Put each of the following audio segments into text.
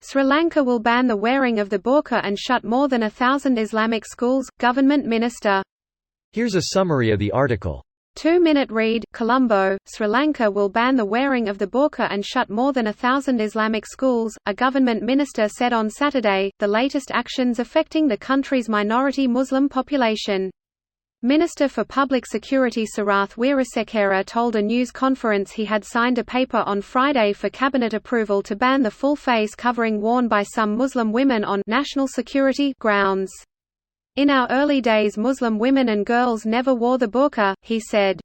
Sri Lanka will ban the wearing of the burqa and shut more than 1,000 Islamic schools, government minister. Here's a summary of the article. 2-minute read. Colombo, Sri Lanka will ban the wearing of the burqa and shut more than 1,000 Islamic schools, a government minister said on Saturday, the latest actions affecting the country's minority Muslim population. Minister for Public Security Sarath Weerasekera told a news conference he had signed a paper on Friday for cabinet approval to ban the full face covering worn by some Muslim women on national security grounds. In our early days Muslim women and girls never wore the burqa, he said.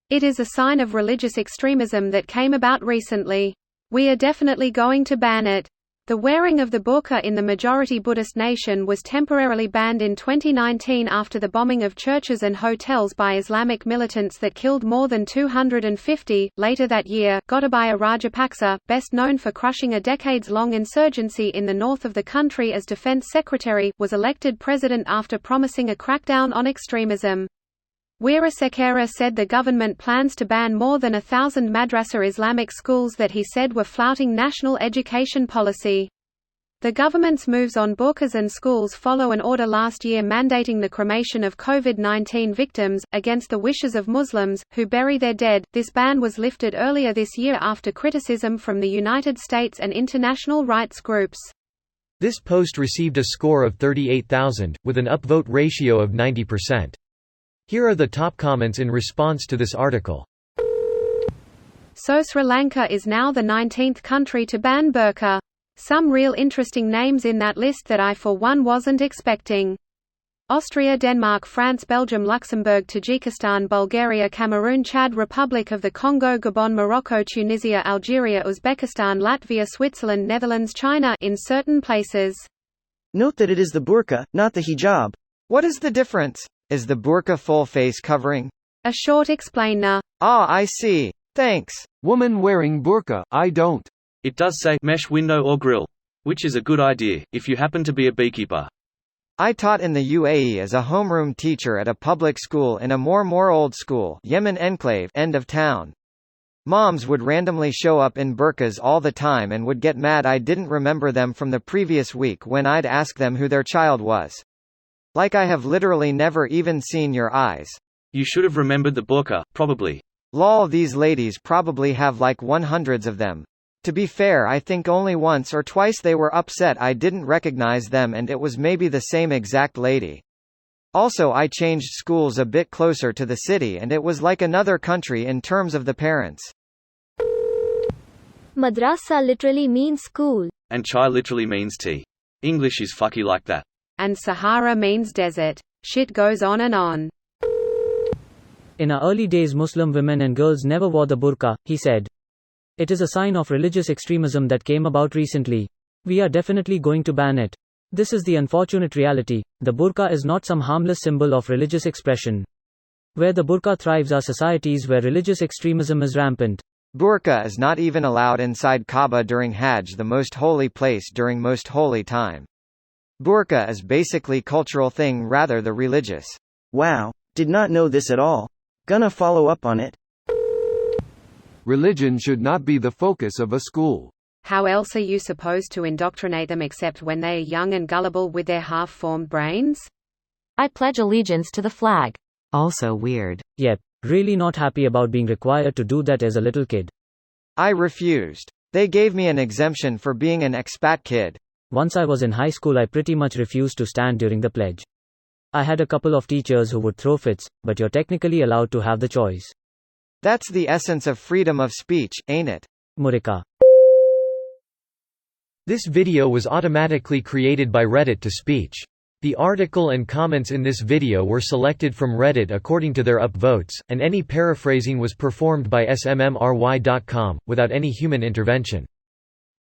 It is a sign of religious extremism that came about recently. We are definitely going to ban it. The wearing of the burqa in the majority Buddhist nation was temporarily banned in 2019 after the bombing of churches and hotels by Islamic militants that killed more than 250. Later that year, Gotabaya Rajapaksa, best known for crushing a decades-long insurgency in the north of the country as defense secretary, was elected president after promising a crackdown on extremism. Weerasekera said the government plans to ban more than 1,000 madrasa Islamic schools that he said were flouting national education policy. The government's moves on burqas and schools follow an order last year mandating the cremation of COVID-19 victims, against the wishes of Muslims, who bury their dead. This ban was lifted earlier this year after criticism from the United States and international rights groups. This post received a score of 38,000, with an upvote ratio of 90%. Here are the top comments in response to this article. So Sri Lanka is now the 19th country to ban burqa. Some real interesting names in that list that I for one wasn't expecting. Austria, Denmark, France, Belgium, Luxembourg, Tajikistan, Bulgaria, Cameroon, Chad, Republic of the Congo, Gabon, Morocco, Tunisia, Algeria, Uzbekistan, Latvia, Switzerland, Netherlands, China in certain places. Note that it is the burqa, not the hijab. What is the difference? Is the burqa full face covering? A short explainer. Ah, I see. Thanks. Woman wearing burqa, I don't. It does say mesh window or grill, which is a good idea, if you happen to be a beekeeper. I taught in the UAE as a homeroom teacher at a public school in a more old school Yemen enclave end of town. Moms would randomly show up in burqas all the time and would get mad I didn't remember them from the previous week when I'd ask them who their child was. Like I have literally never even seen your eyes. You should have remembered the burqa, probably. Lol, these ladies probably have like 100s of them. To be fair, I think only once or twice they were upset I didn't recognize them and it was maybe the same exact lady. Also, I changed schools a bit closer to the city and it was like another country in terms of the parents. Madrasa literally means school. And chai literally means tea. English is fucky like that. And Sahara means desert. Shit goes on and on. In our early days Muslim women and girls never wore the burqa, he said. It is a sign of religious extremism that came about recently. We are definitely going to ban it. This is the unfortunate reality. The burqa is not some harmless symbol of religious expression. Where the burqa thrives are societies where religious extremism is rampant. Burqa is not even allowed inside Kaaba during Hajj, the most holy place during most holy time. Burqa is basically cultural thing rather the religious. Wow, did not know this at all. Gonna follow up on it. Religion should not be the focus of a school. How else are you supposed to indoctrinate them except when they are young and gullible with their half-formed brains? I pledge allegiance to the flag. Also weird. Yep, really not happy about being required to do that as a little kid. I refused. They gave me an exemption for being an expat kid. Once I was in high school I pretty much refused to stand during the pledge. I had a couple of teachers who would throw fits, but you're technically allowed to have the choice. That's the essence of freedom of speech, ain't it? Murika. This video was automatically created by Reddit to speech. The article and comments in this video were selected from Reddit according to their upvotes, and any paraphrasing was performed by smmry.com, without any human intervention.